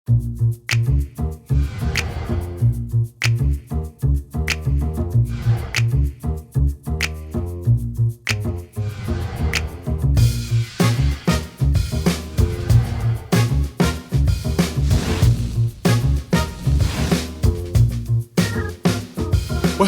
Well,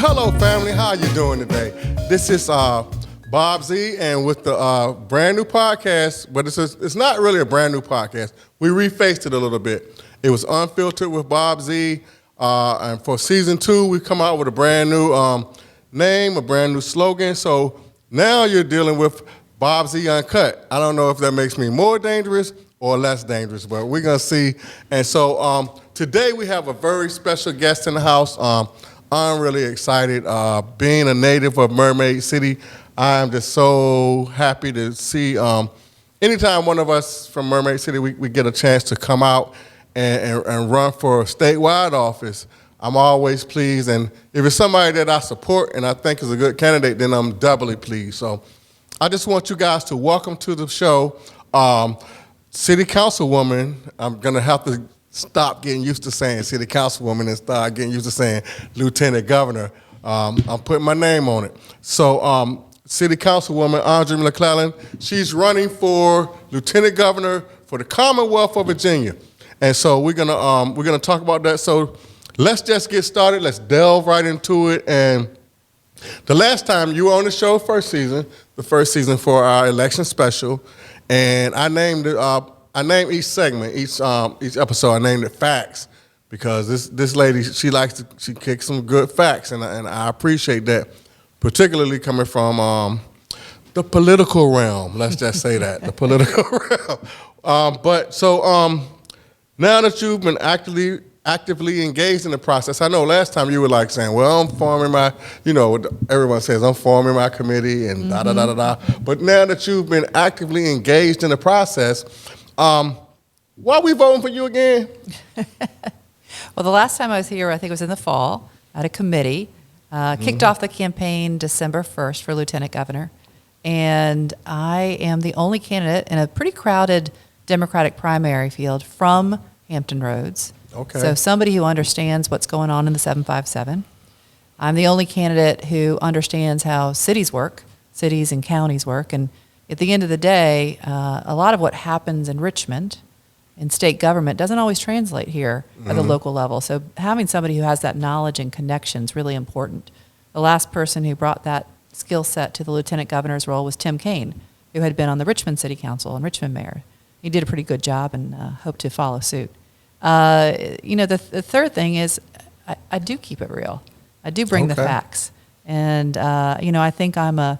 hello, family. How you doing today? This is Bob Z, and with the brand new podcast, but it's not really a brand new podcast. We refaced it a little bit. It was Unfiltered with Bob Z, and for season 2, we come out with a brand new name, a brand new slogan. So now you're dealing with Bob Z UnKUT. I don't know if that makes me more dangerous or less dangerous, but we're gonna see. And so today we have a very special guest in the house. I'm really excited. Being a native of Mermaid City, I'm just so happy to see anytime one of us from Mermaid City, we get a chance to come out and run for a statewide office. I'm always pleased, and if it's somebody that I support and I think is a good candidate, then I'm doubly pleased. So I just want you guys to welcome to the show City Councilwoman. I'm gonna have to stop getting used to saying City Councilwoman and start getting used to saying Lieutenant Governor. I'm putting my name on it. So City Councilwoman Andria McClellan, she's running for Lieutenant Governor for the Commonwealth of Virginia. And so we're gonna talk about that. So let's just get started. Let's delve right into it. And the last time you were on the show, the first season for our election special, and I named each segment, each episode, I named it Facts, because this lady, she kicks some good facts, and I appreciate that, particularly coming from the political realm. Let's just say that, the political realm. But now that you've been actively engaged in the process, I know last time you were like saying, well, I'm forming my, everyone says I'm forming my committee and da-da-da-da-da. But now that you've been actively engaged in the process, why are we voting for you again? Well, the last time I was here, I think it was in the fall, at a committee, kicked off the campaign December 1st for Lieutenant Governor. And I am the only candidate in a pretty crowded Democratic primary field from Hampton Roads. Okay. So somebody who understands what's going on in the 757. I'm the only candidate who understands how cities work, cities and counties work. And at the end of the day, a lot of what happens in Richmond, in state government, doesn't always translate here at the local level. So having somebody who has that knowledge and connection is really important. The last person who brought that skill set to the lieutenant governor's role was Tim Kaine, who had been on the Richmond City Council and Richmond Mayor. He did a pretty good job, and hope to follow suit. The third thing is I do keep it real. I do bring the facts. And, I think I'm a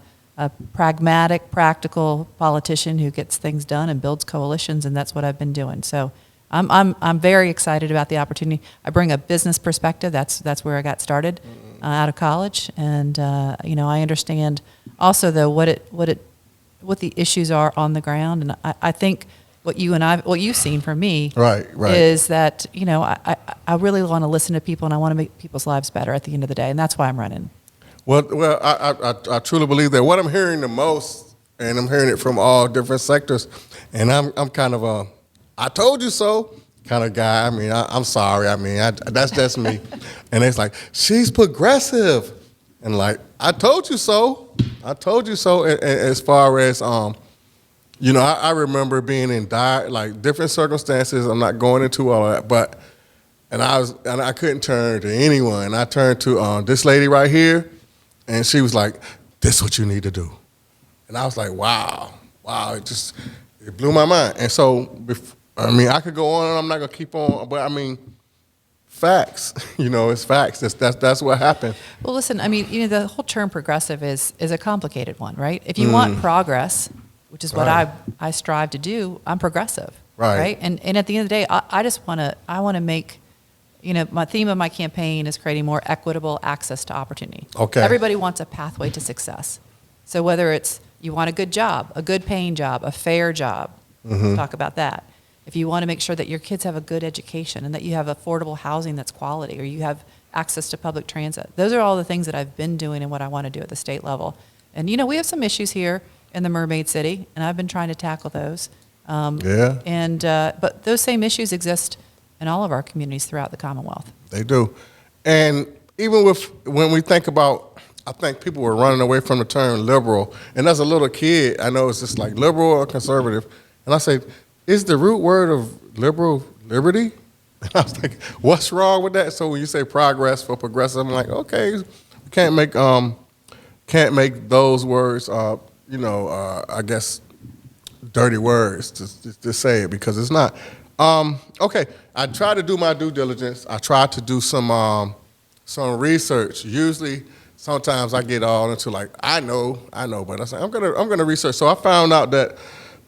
pragmatic, practical politician who gets things done and builds coalitions, and that's what I've been doing. So I'm very excited about the opportunity. I bring a business perspective. That's where I got started out of college, and I understand also though what the issues are on the ground, and I think what you've seen from me right. is that I really want to listen to people, and I want to make people's lives better at the end of the day, and that's why I'm running. Well, I truly believe that. What I'm hearing the most, and I'm hearing it from all different sectors, and I'm kind of a I told you so kind of guy. I mean, I'm sorry. I mean, that's just me. And it's like, she's progressive. And like, I told you so. I told you so. As far as, I remember being in different circumstances. I'm not going into all of that, and I couldn't turn to anyone. I turned to this lady right here. And she was like, this is what you need to do. And I was like, wow, it blew my mind. And so, I could go on and I'm not gonna keep on, but facts, it's facts. That's what happened. Well, listen, the whole term progressive is a complicated one, right? If you want progress, which is what I strive to do, I'm progressive, right? And at the end of the day, I want to make, my theme of my campaign is creating more equitable access to opportunity. Okay. Everybody wants a pathway to success. So whether it's you want a good job, a good paying job, a fair job, let's talk about that. If you want to make sure that your kids have a good education and that you have affordable housing that's quality, or you have access to public transit, those are all the things that I've been doing and what I want to do at the state level. And we have some issues here in the Mermaid City, and I've been trying to tackle those. But those same issues exist in all of our communities throughout the Commonwealth. They do. And even when we think about, I think people were running away from the term liberal. And as a little kid, I know it's just like liberal or conservative. And I say, is the root word of liberal liberty? And I was like, what's wrong with that? So when you say progress for progressive, I'm like, okay, we can't make those words, I guess, dirty words to say it, because it's not. Okay, I try to do my due diligence. I try to do some research. Usually, sometimes I get all into like, I know, but I say I'm gonna research. So I found out that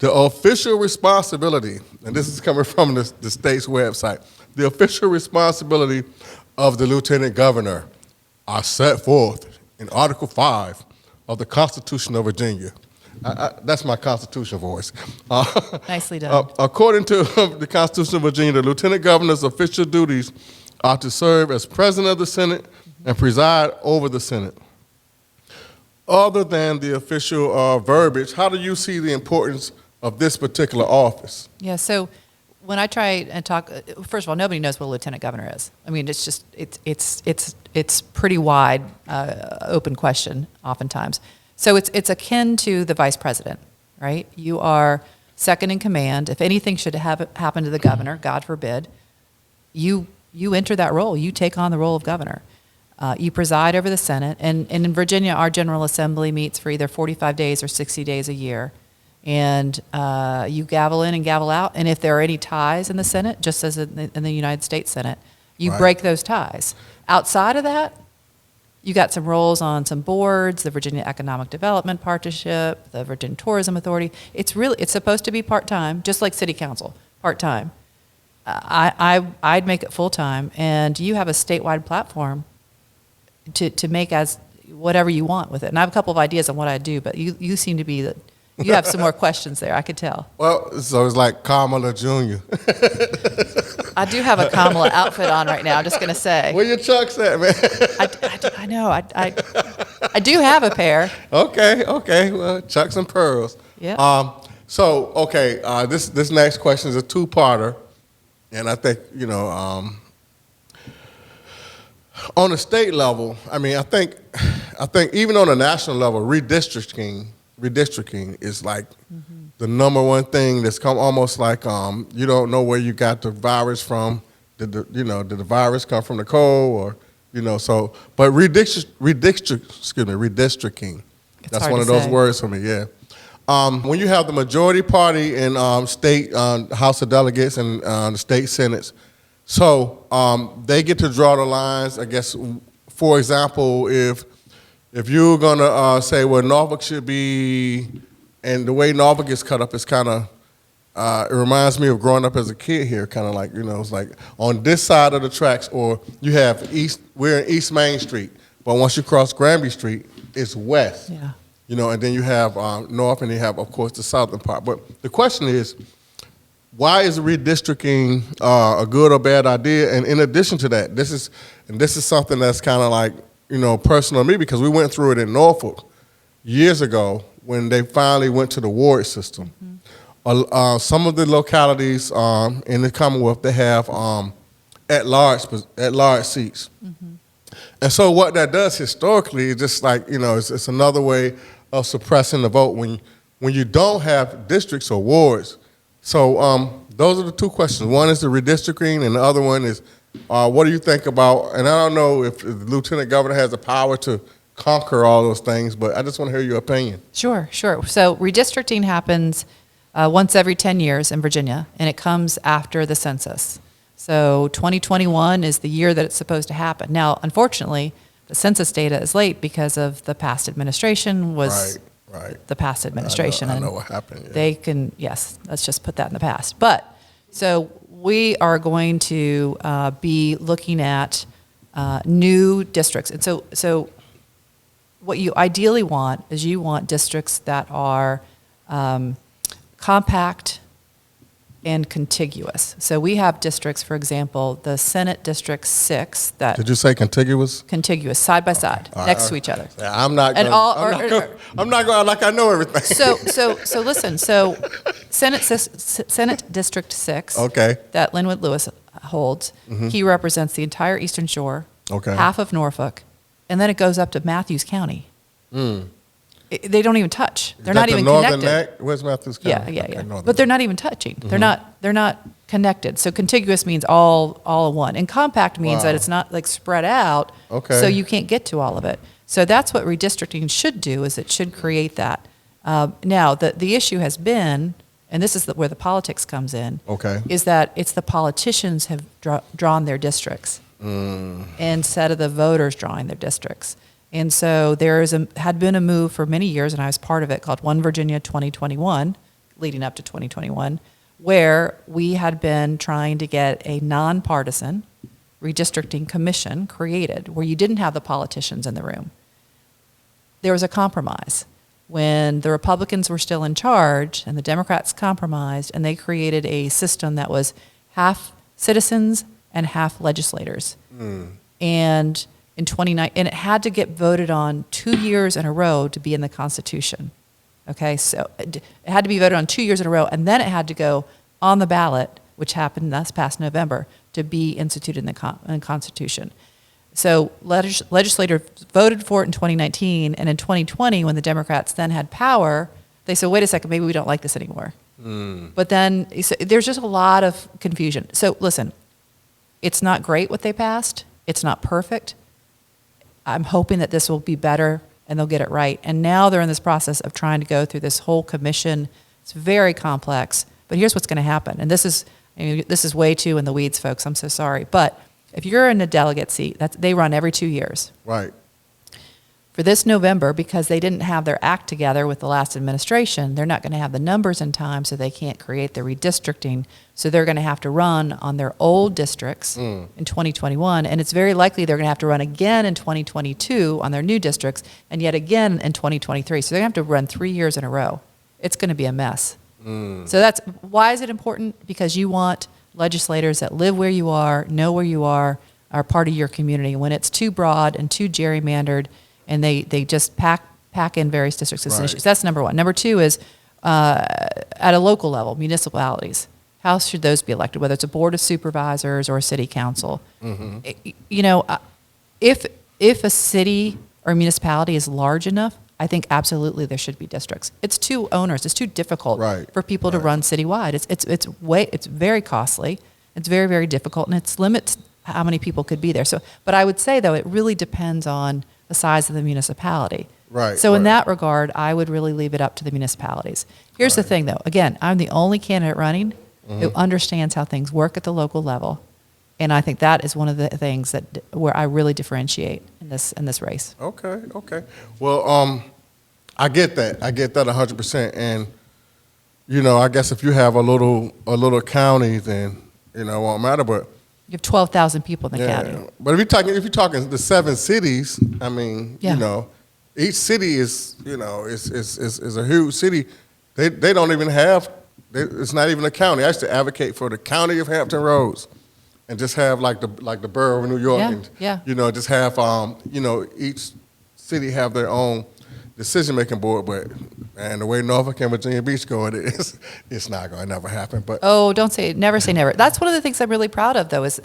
the official responsibility, and this is coming from the state's website, the official responsibility of the lieutenant governor are set forth in Article 5 of the Constitution of Virginia. That's my Constitution voice. Nicely done. According to the Constitution of Virginia, the lieutenant governor's official duties are to serve as president of the Senate and preside over the Senate. Other than the official verbiage, how do you see the importance of this particular office? Yeah, so when I try and talk, first of all, nobody knows what a lieutenant governor is. I mean, it's just, it's pretty wide, open question oftentimes. So it's akin to the vice president, right? You are second in command. If anything should happen to the governor, God forbid, you enter that role. You take on the role of governor. You preside over the Senate. And in Virginia, our General Assembly meets for either 45 days or 60 days a year. And you gavel in and gavel out. And if there are any ties in the Senate, just as in the United States Senate, you break those ties. Outside of that, you got some roles on some boards, the Virginia Economic Development Partnership, the Virginia Tourism Authority. It's supposed to be part-time, just like city council, part-time. I'd make it full-time, and you have a statewide platform to make as whatever you want with it. And I have a couple of ideas on what I'd do, but you seem to be you have some more questions there, I could tell. Well, so it's like Kamala Jr. I do have a Kamala outfit on right now, I'm just going to say. Where your Chucks at, man? I know. I do have a pair. Okay. Well, Chucks and pearls. Yeah. This next question is a two-parter. And I think, on the state level, I mean, I think even on a national level, redistricting is like the number one thing that's come almost like you don't know where you got the virus from. Did the virus come from the cold, or but redistricting. That's one of those words for me. Yeah. When you have the majority party in state House of Delegates and the state senates, so they get to draw the lines. I guess, for example, if you're gonna say, well, Norfolk should be, and the way Norfolk is cut up is kind of, it reminds me of growing up as a kid here, kind of like, it's like on this side of the tracks, or you have we're in East Main Street, but once you cross Granby Street, it's west. Yeah. And then you have north, and you have, of course, the southern part. But the question is, why is redistricting a good or bad idea? And in addition to that, this is something that's kind of like, personal to me, because we went through it in Norfolk years ago when they finally went to the ward system. Mm-hmm. Some of the localities in the Commonwealth, they have at-large seats. Mm-hmm. And so what that does historically is just like, it's another way of suppressing the vote when you don't have districts or wards. So those are the two questions. One is the redistricting, and the other one is, what do you think about, and I don't know if the lieutenant governor has the power to conquer all those things, but I just want to hear your opinion. Sure. So redistricting happens once every 10 years in Virginia, and it comes after the census. So 2021 is the year that it's supposed to happen. Now, unfortunately, the census data is late because of the past administration was the past administration. I know what happened. Yeah. They can, yes, let's just put that in the past. But, so we are going to be looking at new districts. And so what you ideally want is you want districts that are compact and contiguous. So we have districts, for example, the Senate District 6 that... Did you say contiguous? Contiguous, side by side, next to each other. Yeah, I'm not going like I know everything. So listen, so Senate District 6 okay. that Linwood Lewis holds. He represents the entire Eastern Shore, Okay. half of Norfolk, and then it goes up to Matthews County. They don't even touch. They're not even northern connected. neck? Where's Matthews Yeah, County? yeah, Okay, yeah. northern But they're neck. not even touching. They're not connected. So contiguous means all in one, and compact means that Wow. it's not like spread out. Okay. So you can't get to all of it. So that's what redistricting should do. Is it should create that. Now the issue has been, and this is where the politics comes in. Okay. Is that it's the politicians have drawn their districts instead of the voters drawing their districts. And so had been a move for many years, and I was part of it, called One Virginia 2021, leading up to 2021, where we had been trying to get a nonpartisan redistricting commission created, where you didn't have the politicians in the room. There was a compromise. When the Republicans were still in charge and the Democrats compromised, and they created a system that was half citizens and half legislators. And in 29, and it had to get voted on 2 years in a row to be in the Constitution. Okay, so it had to be voted on 2 years in a row, and then it had to go on the ballot, which happened this past November, to be instituted in the Constitution. So legislators voted for it in 2019, and in 2020, when the Democrats then had power, they said, wait a second, maybe we don't like this anymore. But then so there's just a lot of confusion. So listen, it's not great what they passed. It's not perfect. I'm hoping that this will be better and they'll get it right. And now they're in this process of trying to go through this whole commission. It's very complex, but here's what's going to happen. And this is way too in the weeds, folks. I'm so sorry. But if you're in a delegate seat, they run every 2 years. Right. For this November, because they didn't have their act together with the last administration, they're not going to have the numbers in time, so they can't create the redistricting. So they're going to have to run on their old districts in 2021, and it's very likely they're going to have to run again in 2022 on their new districts, and yet again in 2023. So they're going to have to run 3 years in a row. It's going to be a mess. So that's why is it important? Because you want legislators that live where you are, know where you are part of your community. When it's too broad and too gerrymandered, and they just pack in various districts and Right. issues. That's number one. Number two is at a local level, municipalities. How should those be elected? Whether it's a board of supervisors or a city council. If a city or municipality is large enough, I think absolutely there should be districts. It's too onerous. It's too difficult for people to run citywide. It's very costly. It's very, very difficult, and it limits how many people could be there. So, but I would say though, it really depends on the size of the municipality. Right. So in that regard, I would really leave it up to the municipalities. Here's the thing though. Again, I'm the only candidate running who understands how things work at the local level. And I think that is one of the things where I really differentiate in this race. Okay. Well, I get that. I get that 100%. And I guess if you have a little county, then it won't matter. But You have 12,000 people in the county. But if you're talking the 7 cities, I mean, each city is a huge city. They don't even have. It's not even a county. I used to advocate for the county of Hampton Roads, and just have like the borough of New York, and just have each city have their own decision-making board. But the way Norfolk and Virginia Beach going, it's not going to never happen. But Don't say never say never. That's one of the things I'm really proud of, though, is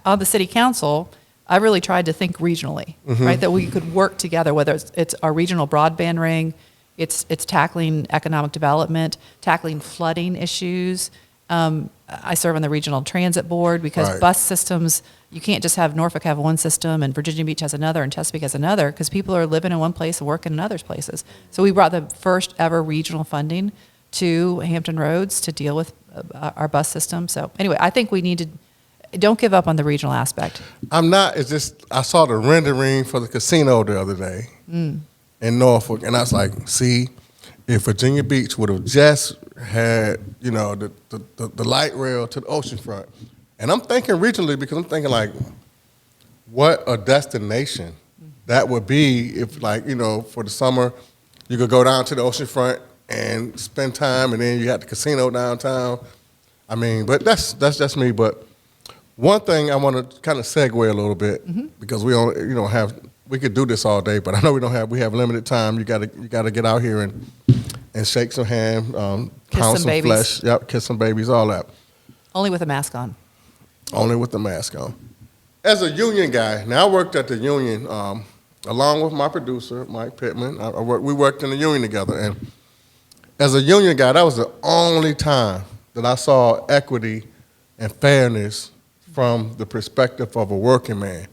on the city council, I really tried to think regionally, right? That we could work together, whether it's our regional broadband ring, it's tackling economic development, tackling flooding issues. I serve on the regional transit board because bus systems, you can't just have Norfolk have one system and Virginia Beach has another and Chesapeake has another, because people are living in one place and working in other places. So we brought the first ever regional funding to Hampton Roads to deal with our bus system. So anyway, I think we need to, don't give up on the regional aspect. I'm not. It's just I saw the rendering for the casino the other day in Norfolk, and I was like, see, if Virginia Beach would have just had, the light rail to the oceanfront. And I'm thinking regionally, because I'm thinking like, what a destination that would be if, for the summer, you could go down to the oceanfront and spend time, and then you got the casino downtown. I mean, but that's just me. But one thing I want to kind of segue a little bit, because we don't have. We could do this all day, but I know we have limited time. You gotta get out here and shake some hand, Kiss pound some some babies. flesh, kiss some babies, all that. Only with a mask on. only with the mask on. As a union guy, now I worked at the union along with my producer, Mike Pittman. We worked in the union together. And as a union guy, that was the only time that I saw equity and fairness from the perspective of a working man.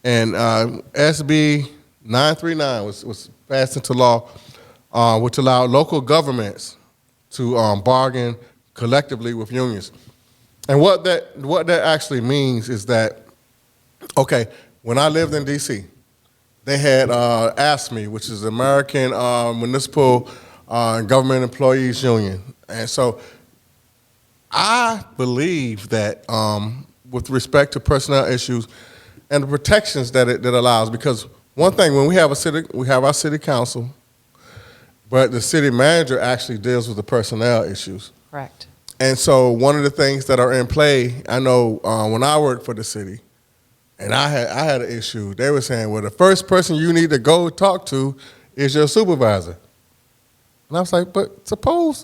And SB 939 was passed into law, which allowed local governments to bargain collectively with unions. And what that actually means is that, okay, when I lived in D.C., they had ASME, which is the American Municipal Government Employees Union. And so I believe that with respect to personnel issues and the protections that it allows, because one thing, when we have our city council, but the city manager actually deals with the personnel issues. Correct. And so one of the things that are in play, I know when I worked for the city, and I had an issue, they were saying, well, the first person you need to go talk to is your supervisor. And I was like, but suppose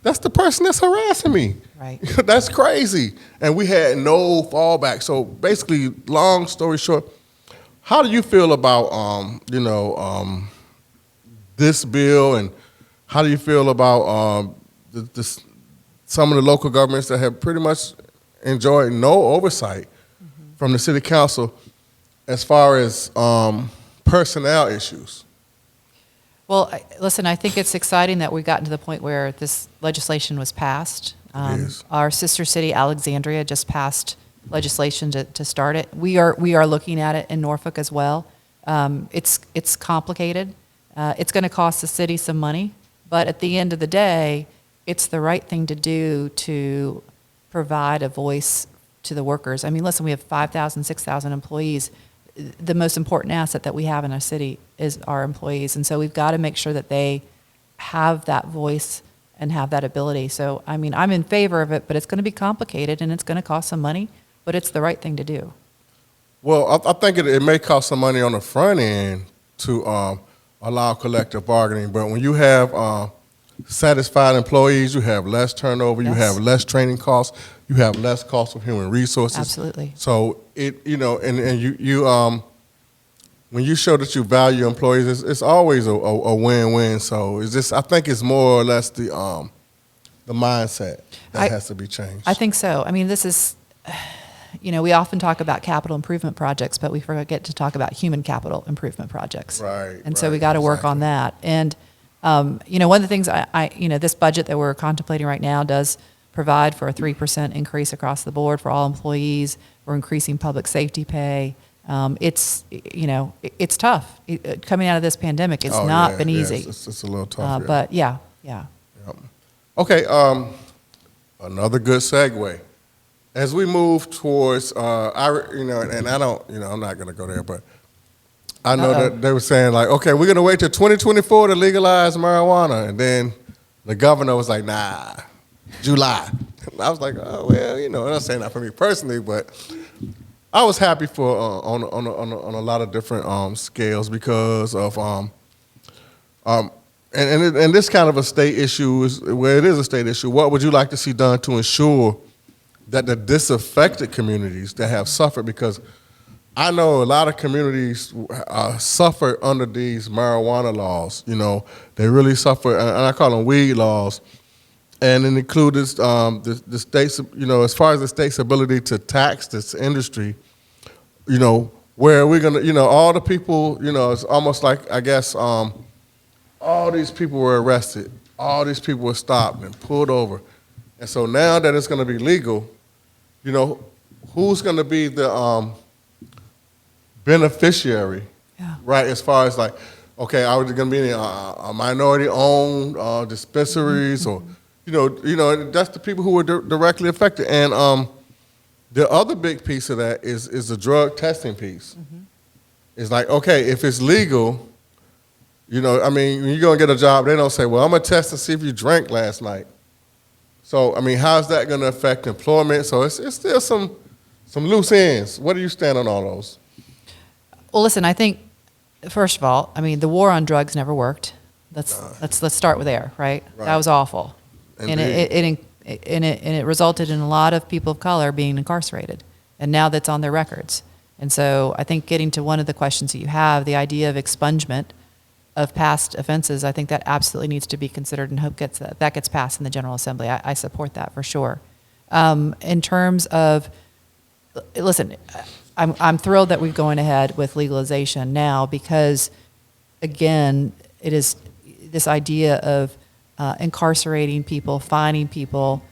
that's the person that's harassing me. Right. That's crazy. And we had no fallback. So basically, long story short, how do you feel about, this bill, and how do you feel about some of the local governments that have pretty much enjoyed no oversight from the city council as far as personnel issues? Well, listen, I think it's exciting that we've gotten to the point where this legislation was passed. It is. Our sister city, Alexandria, just passed legislation to start it. We are looking at it in Norfolk as well. It's complicated. It's going to cost the city some money, but at the end of the day, it's the right thing to do to provide a voice to the workers. I mean, listen, we have 5,000, 6,000 employees. The most important asset that we have in our city is our employees, and so we've got to make sure that they have that voice and have that ability. So, I mean, I'm in favor of it, but it's going to be complicated and it's going to cost some money, but it's the right thing to do. Well, I think it may cost some money on the front end to allow collective bargaining, but when you have satisfied employees, you have less turnover, you have less training costs, you have less cost of human resources. Absolutely. So and you when you show that you value employees, it's always a win-win. So it's just, I think it's more or less the mindset that has to be changed. I think so. I mean, this is, we often talk about capital improvement projects, but we forget to talk about human capital improvement projects. Right. And so we got to work on that. And, one of the things this budget that we're contemplating right now does provide for a 3% increase across the board for all employees. We're increasing public safety pay. It's tough. Coming out of this pandemic, it's not been easy. It's a little tough. But yeah. Okay, another good segue. As we move towards, and I don't, I'm not going to go there, but I know that they were saying like, okay, we're going to wait till 2024 to legalize marijuana, and then the governor was like, nah, July. And I was like, oh well, I'm not saying that for me personally, but I was happy for on a lot of different scales because of and this kind of a state issue is where it is a state issue. What would you like to see done to ensure that the disaffected communities that have suffered, because I know a lot of communities suffer under these marijuana laws. They really suffer, and I call them weed laws. And it included the state's, as far as the state's ability to tax this industry, where we're going to, all the people, it's almost like, I guess, all these people were arrested. All these people were stopped and pulled over. And so now that it's going to be legal, who's going to be the beneficiary, right, as far as like, okay, are there going to be any minority-owned dispensaries or, that's the people who were directly affected. And the other big piece of that is the drug testing piece. Mm-hmm. It's like, okay, if it's legal, when you're going to get a job, they don't say, well, I'm going to test and see if you drank last night. So, how's that going to affect employment? So it's still some loose ends. What do you stand on all those? Well, listen, I think, first of all, the war on drugs never worked. Let's start with there, right? That was awful. Indeed. And And it resulted in a lot of people of color being incarcerated. And now that's on their records. And so I think getting to one of the questions that you have, the idea of expungement of past offenses, I think that absolutely needs to be considered, and hope that gets passed in the General Assembly. I support that for sure. In terms of, listen, I'm thrilled that we're going ahead with legalization now because, again, it is this idea of incarcerating people, fining people.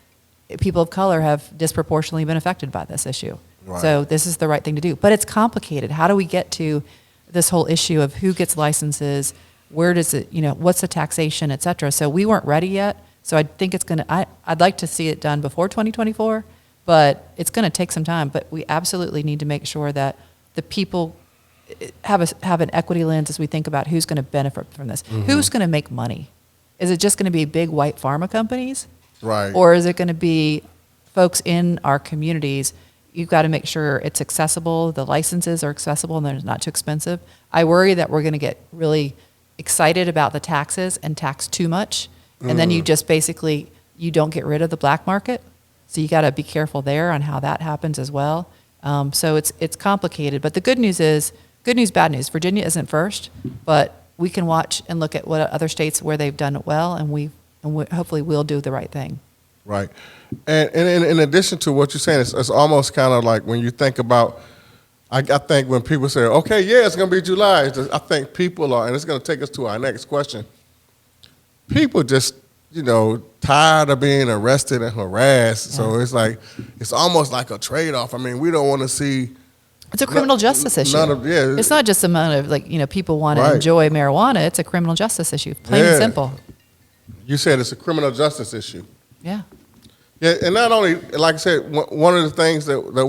People of color have disproportionately been affected by this issue. Right. So this is the right thing to do. But it's complicated. How do we get to this whole issue of who gets licenses, where does it, what's the taxation, et cetera? So we weren't ready yet. So I think it's going to, I'd like to see it done before 2024, but it's going to take some time. But we absolutely need to make sure that the people have an equity lens as we think about who's going to benefit from this. Mm-hmm. Who's going to make money? Is it just going to be big white pharma companies? Right. Or is it going to be folks in our communities? You've got to make sure it's accessible, the licenses are accessible, and they're not too expensive. I worry that we're going to get really excited about the taxes and tax too much, and then you just basically, you don't get rid of the black market. So you got to be careful there on how that happens as well. So it's complicated, but the good news is, good news, bad news. Virginia isn't first, but we can watch and look at what other states where they've done it well, and we hopefully we'll do the right thing. Right. And in addition to what you're saying, it's almost kind of like when you think about, I think when people say, okay, yeah, it's going to be July, I think people are, and it's going to take us to our next question, people just, tired of being arrested and harassed. Yeah. So it's like, it's almost like a trade-off. I mean, we don't want to see. It's a criminal justice issue. It's not just a matter of people want to enjoy marijuana. It's a criminal justice issue, plain and simple. You said it's a criminal justice issue. Yeah. Yeah, and not only, like I said, one of the things that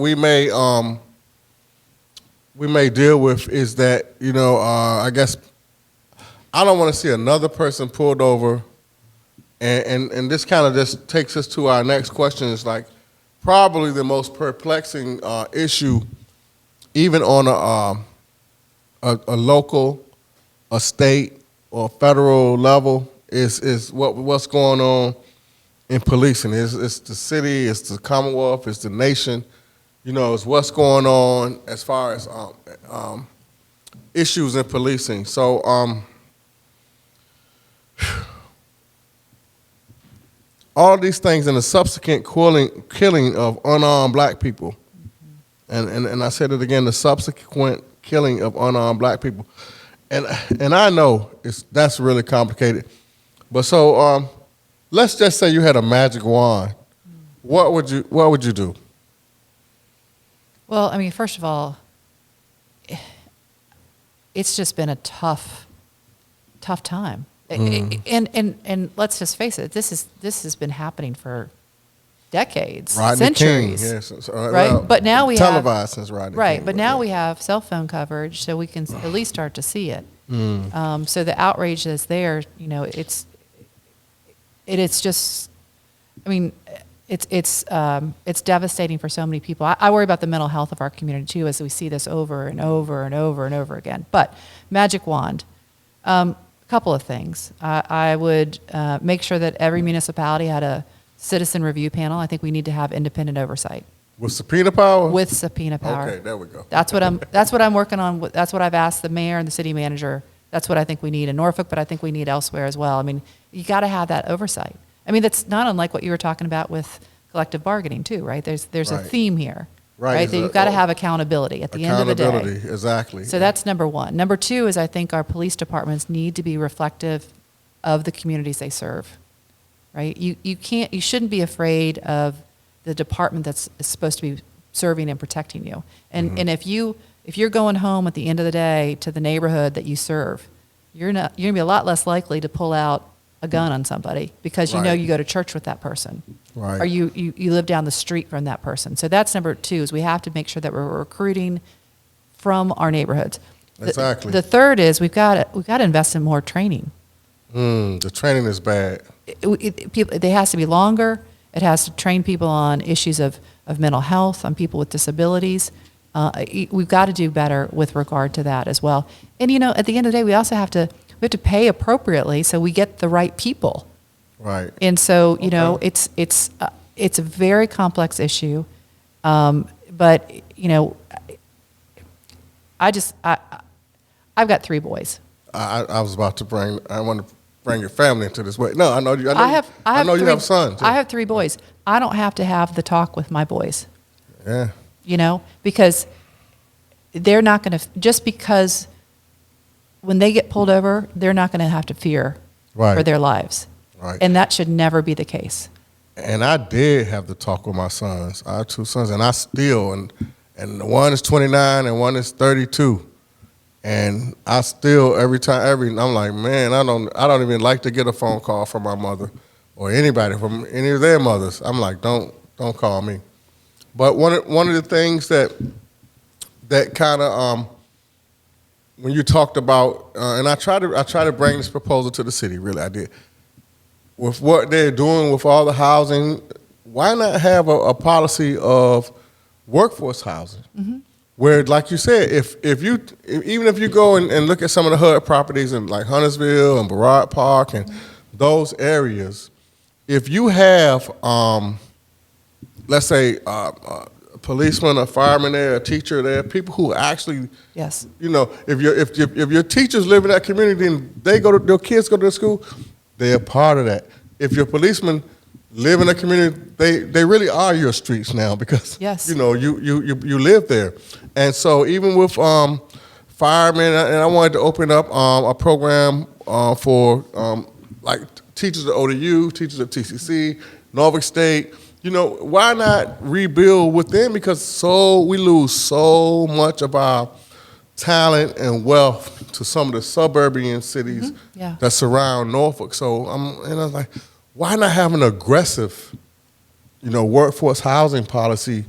we may deal with is that, I guess I don't want to see another person pulled over, and this kind of just takes us to our next question. It's like probably the most perplexing issue, even on a local, a state, or federal level, is what's going on in policing. It's the city, it's the Commonwealth, it's the nation. It's what's going on as far as issues in policing. So all these things and the subsequent killing of unarmed black people. And I said it again, the subsequent killing of unarmed black people. And I know that's really complicated. But so let's just say you had a magic wand. What would you do? Well, I mean, first of all, it's just been a tough time. And let's just face it, this has been happening for decades, centuries. King, yes. Right? Well, but now we televised since Rodney right, King, but now we have cell phone coverage, so we can at least start to see it. So the outrage that's there, it's just, I mean, it's devastating for so many people. I worry about the mental health of our community too, as we see this over and over and over and over again. But magic wand, a couple of things. I would make sure that every municipality had a citizen review panel. I think we need to have independent oversight. With subpoena power? With subpoena power. Okay, there we go. That's what I'm working on. That's what I've asked the mayor and the city manager. That's what I think we need in Norfolk, but I think we need elsewhere as well. I mean, you got to have that oversight. I mean, that's not unlike what you were talking about with collective bargaining too, right? There's a theme here, right? That you've got to have accountability at the end of the day. Accountability, exactly. So that's number one. Number two is I think our police departments need to be reflective of the communities they serve, right? You shouldn't be afraid of the department that's supposed to be serving and protecting you. And if you're going home at the end of the day to the neighborhood that you serve, you're going to be a lot less likely to pull out a gun on somebody because you know you go to church with that person. Right. Or you live down the street from that person. So that's number two, is we have to make sure that we're recruiting from our neighborhoods. Exactly. The third is we've got to invest in more training. The training is bad. It has to be longer. It has to train people on issues of mental health, on people with disabilities. We've got to do better with regard to that as well. And at the end of the day, we also have to pay appropriately so we get the right people. Right. And so, you Okay. know, it's a very complex issue. But, you know, I've got 3 boys. I was about to I want to bring your family into this way. No, I know you. I know you 3 have sons. Yeah. I have 3 boys. I don't have to have the talk with my boys. Yeah. You know, because they're not going to, just because when they get pulled over, they're not going to have to fear Right. for their lives. Right. And that should never be the case. And I did have the talk with my sons. I have 2 sons, and I still, and one is 29 and one is 32. And I still, I'm like, man, I don't even like to get a phone call from my mother or anybody from any of their mothers. I'm like, don't call me. But one of the things that kind of when you talked about, and I try to bring this proposal to the city. Really, I did. With what they're doing with all the housing, why not have a policy of workforce housing? Mm-hmm. Where, like you said, even if you go and look at some of the HUD properties in like Huntersville and Barrard Park and those areas, if you have, let's say, a policeman, a fireman there, a teacher there, people who actually, Yes. you know, if your teachers live in that community and their kids go to the school, they're part of that. If your policemen live in a community, they really are your streets now because Yes. you know you live there. And so even with firemen, and I wanted to open up a program for like teachers at ODU, teachers at TCC, Norfolk State. You know, why not rebuild with them? Because we lose so much of our talent and wealth to some of the suburban cities Yeah. that surround Norfolk. So I was like, why not have an aggressive, you know, workforce housing policy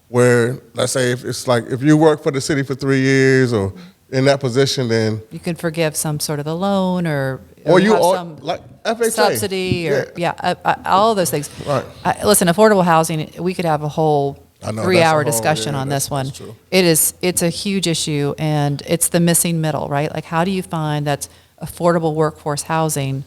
where, let's say, if you work for the city for 3 years or in that position, then You can forgive some sort of the loan or you have ought- some like FHA. subsidy or all of those things. Right. Listen, affordable housing, we could have a whole I know, 3-hour that's a whole- discussion yeah, on that's- this one. that's true. It's a huge issue, and it's the missing middle, right? Like, how do you find that's affordable workforce housing?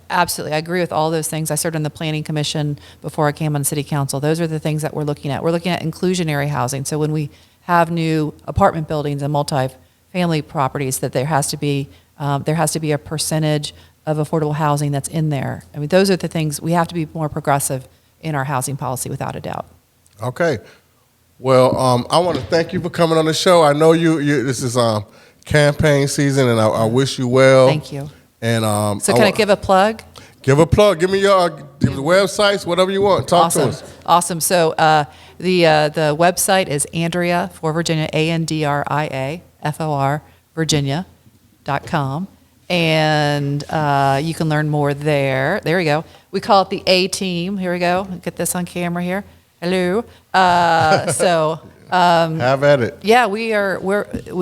Absolutely, I agree with all those things. I served on the planning commission before I came on city council. Those are the things that we're looking at. We're looking at inclusionary housing. So when we have new apartment buildings and multi-family properties, that there has to be a percentage of affordable housing that's in there. I mean, those are the things. We have to be more progressive in our housing policy, without a doubt. Okay. Well, I want to thank you for coming on the show. I know this is campaign season, and I wish you well. Thank you. And So can I give a plug? give a plug? Give me the websites, whatever you want. Talk to us. Awesome. So the website is Andria for Virginia, Andria, FOR, Virginia.com. And you can learn more there. There we go. We call it the A team. Here we go. Get this on camera here. Hello. Have at it. Yeah, we've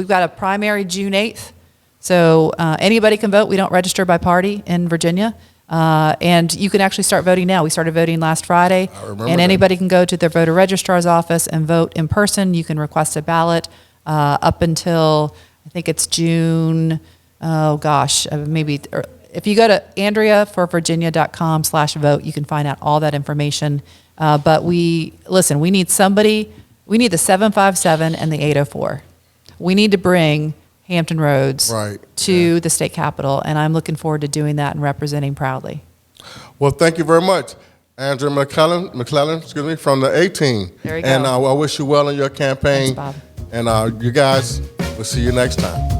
got a primary June 8th. So anybody can vote. We don't register by party in Virginia. And you can actually start voting now. We started voting last Friday. I remember and that. anybody can go to their voter registrar's office and vote in person. You can request a ballot up until, I think it's June, if you go to andriaforvirginia.com/vote, you can find out all that information. But we need somebody. We need the 757 and the 804. We need to bring Hampton Roads Right, to the state capitol, and I'm looking forward to doing that and representing proudly. Well, thank you very much, Andrea McClellan, from the A team. There you go. And I wish you well in your campaign. Thanks, Bob. And you guys, we'll see you next time.